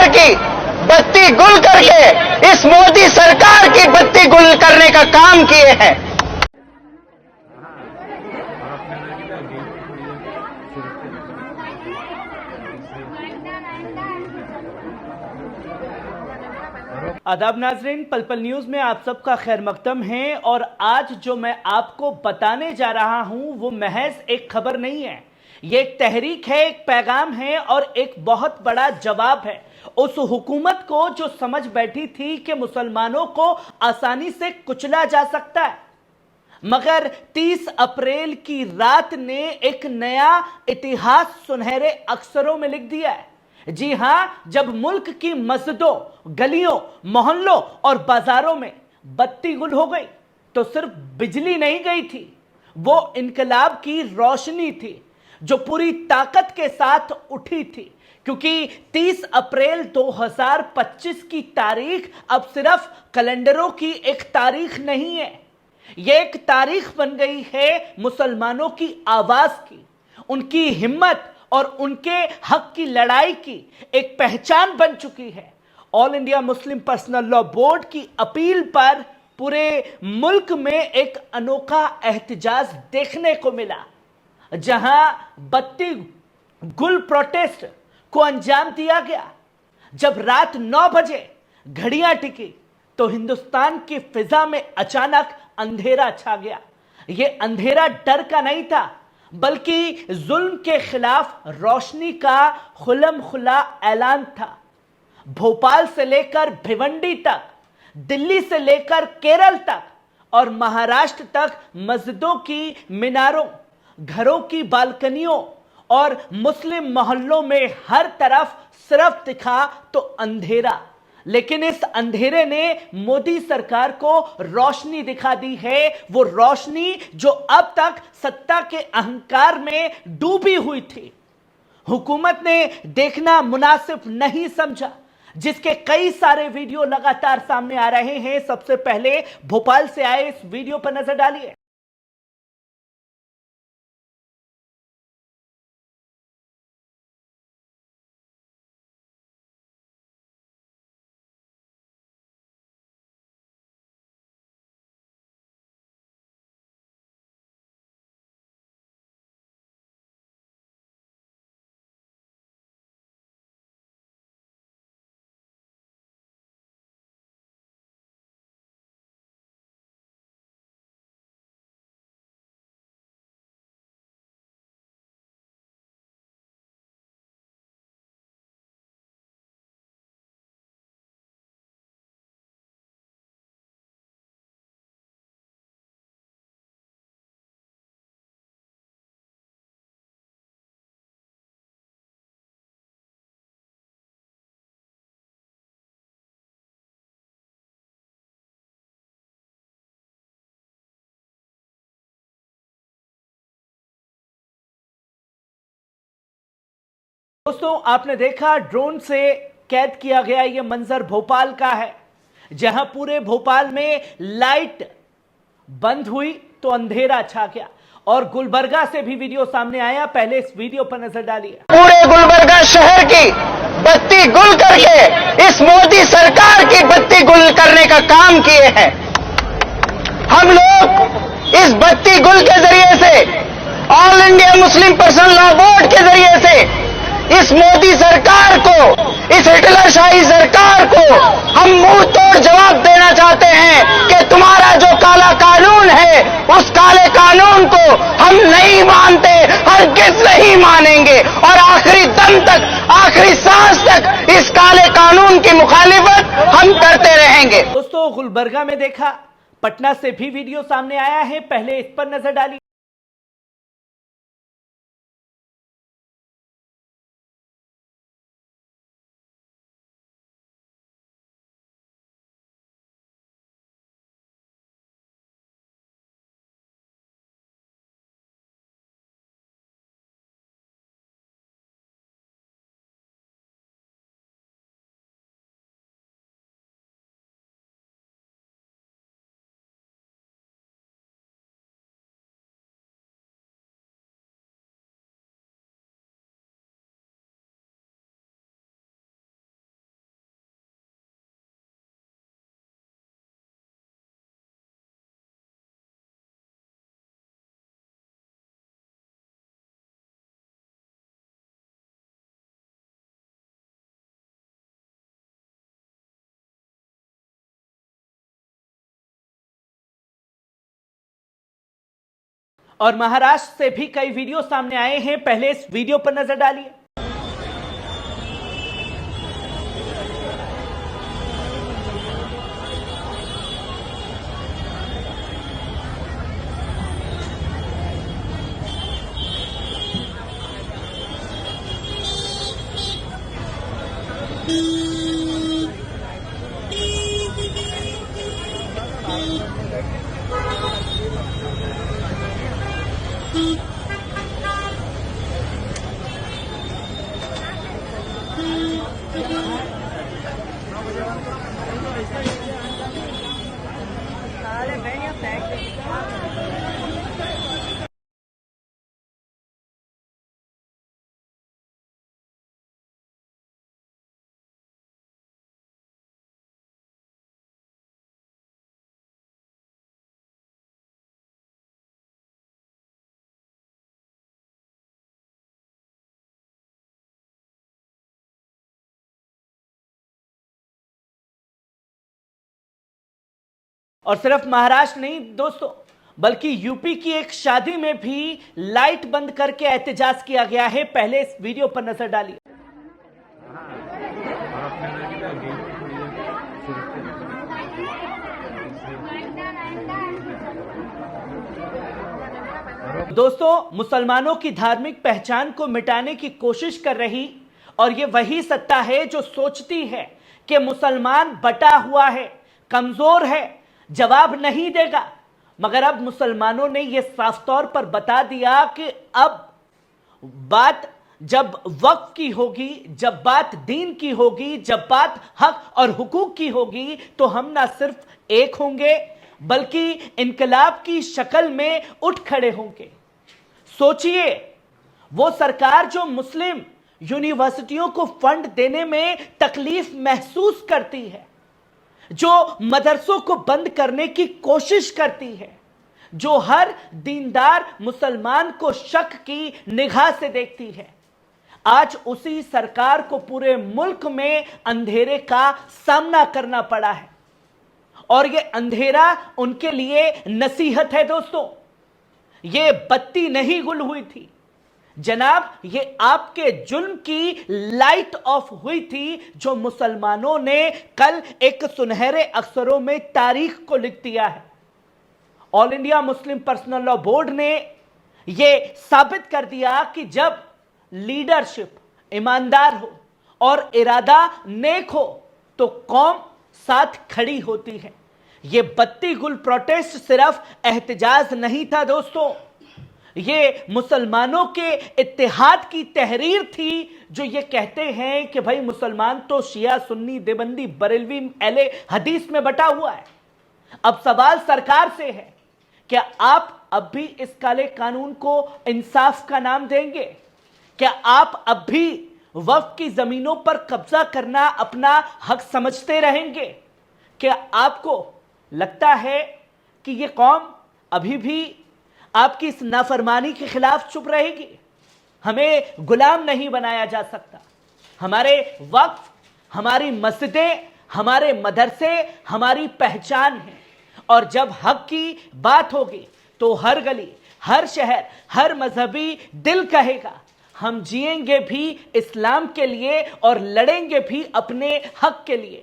शहर की बत्ती गुल करके इस मोदी सरकार की बत्ती गुल करने का काम किए हैं। आदाब नाजरीन, पल पल न्यूज में आप सबका खैर मकदम है। और आज जो मैं आपको बताने जा रहा हूं वो महज एक खबर नहीं है, ये एक तहरीक है, एक पैगाम है और एक बहुत बड़ा जवाब है उस हुकूमत को जो समझ बैठी थी कि मुसलमानों को आसानी से कुचला जा सकता है। मगर 30 अप्रैल की रात ने एक नया इतिहास सुनहरे अक्षरों में लिख दिया है। जी हां, जब मुल्क की मस्जिदों, गलियों, मोहल्लों और बाजारों में बत्ती गुल हो गई तो सिर्फ बिजली नहीं गई थी, वो इनकलाब की रोशनी थी जो पूरी ताकत के साथ उठी थी। क्योंकि 30 अप्रैल 2025 की तारीख अब सिर्फ कैलेंडरों की एक तारीख नहीं है, यह एक तारीख बन गई है मुसलमानों की आवाज की, उनकी हिम्मत और उनके हक की लड़ाई की एक पहचान बन चुकी है। All India Muslim personal law board की अपील पर पूरे मुल्क में एक अनोखा एहतजाज देखने को मिला, जहां बत्ती गुल प्रोटेस्ट को अंजाम दिया गया। जब रात 9 बजे घड़ियां टिकी तो हिंदुस्तान की फिजा में अचानक अंधेरा छा गया। यह अंधेरा डर का नहीं था, बल्कि जुल्म के खिलाफ रोशनी का खुल्म खुला ऐलान था। भोपाल से लेकर भिवंडी तक, दिल्ली से लेकर केरल तक और महाराष्ट्र तक मस्जिदों की मीनारों, घरों की बालकनियों और मुस्लिम मोहल्लों में हर तरफ सिर्फ दिखा तो अंधेरा। लेकिन इस अंधेरे ने मोदी सरकार को रोशनी दिखा दी है, वो रोशनी जो अब तक सत्ता के अहंकार में डूबी हुई थी। हुकूमत ने देखना मुनासिब नहीं समझा, जिसके कई सारे वीडियो लगातार सामने आ रहे हैं। सबसे पहले भोपाल से आए इस वीडियो पर नजर डालिए। दोस्तों, आपने देखा ड्रोन से कैद किया गया यह मंजर भोपाल का है, जहां पूरे भोपाल में लाइट बंद हुई तो अंधेरा छा गया। और गुलबर्गा से भी वीडियो सामने आया, पहले इस वीडियो पर नजर डालिए। पूरे गुलबर्गा शहर की बत्ती गुल करके इस मोदी सरकार की बत्ती गुल करने का काम किए हैं। हम लोग इस बत्ती गुल के जरिए से, all India Muslim personal law board के जरिए से इस मोदी सरकार को, इस हिटलरशाही सरकार को हम मुंह तोड़ जवाब देना चाहते हैं कि तुम्हारा जो काला कानून है उस काले कानून को हम नहीं मानते, हरगिज़ नहीं मानेंगे और आखिरी दम तक, आखिरी सांस तक इस काले कानून की मुखालिफत हम करते रहेंगे। दोस्तों, गुलबर्गा में देखा, पटना से भी वीडियो सामने आया है, पहले इस पर नजर डालिए। और महाराष्ट्र से भी कई वीडियो सामने आए हैं। पहले इस वीडियो पर नजर डालिए। और सिर्फ महाराष्ट्र नहीं दोस्तों, बल्कि यूपी की एक शादी में भी लाइट बंद करके एहतजाज किया गया है। पहले इस वीडियो पर नजर डालिए। दोस्तों, मुसलमानों की धार्मिक पहचान को मिटाने की कोशिश कर रही और ये वही सत्ता है जो सोचती है कि मुसलमान बटा हुआ है, कमजोर है, जवाब नहीं देगा। मगर अब मुसलमानों ने यह साफ तौर पर बता दिया कि अब बात जब वक्फ की होगी, जब बात दीन की होगी, जब बात हक और हुकूक की होगी, तो हम ना सिर्फ एक होंगे बल्कि इनकलाब की शक्ल में उठ खड़े होंगे। सोचिए, वो सरकार जो मुस्लिम यूनिवर्सिटियों को फंड देने में तकलीफ महसूस करती है, जो मदरसों को बंद करने की कोशिश करती है, जो हर दीनदार मुसलमान को शक की निगाह से देखती है, आज उसी सरकार को पूरे मुल्क में अंधेरे का सामना करना पड़ा है। और यह अंधेरा उनके लिए नसीहत है दोस्तों। यह बत्ती नहीं गुल हुई थी जनाब, ये आपके जुल्म की लाइट ऑफ हुई थी, जो मुसलमानों ने कल एक सुनहरे अक्षरों में तारीख को लिख दिया है। All India Muslim personal law board ने यह साबित कर दिया कि जब लीडरशिप ईमानदार हो और इरादा नेक हो तो कौम साथ खड़ी होती है। यह बत्ती गुल प्रोटेस्ट सिर्फ एहतजाज नहीं था दोस्तों, ये मुसलमानों के इत्तेहाद की तहरीर थी, जो ये कहते हैं कि भाई मुसलमान तो शिया, सुन्नी, देवबंदी, बरेलवी, अहले हदीस में बटा हुआ है। अब सवाल सरकार से है, क्या आप अब भी इस काले कानून को इंसाफ का नाम देंगे? क्या आप अब भी वक्फ की जमीनों पर कब्जा करना अपना हक समझते रहेंगे? क्या आपको लगता है कि यह कौम अभी भी आपकी इस नाफरमानी के खिलाफ चुप रहेगी? हमें गुलाम नहीं बनाया जा सकता। हमारे वक्फ, हमारी मस्जिदें, हमारे मदरसे हमारी पहचान है। और जब हक की बात होगी तो हर गली, हर शहर, हर मजहबी दिल कहेगा हम जिएंगे भी इस्लाम के लिए और लड़ेंगे भी अपने हक के लिए।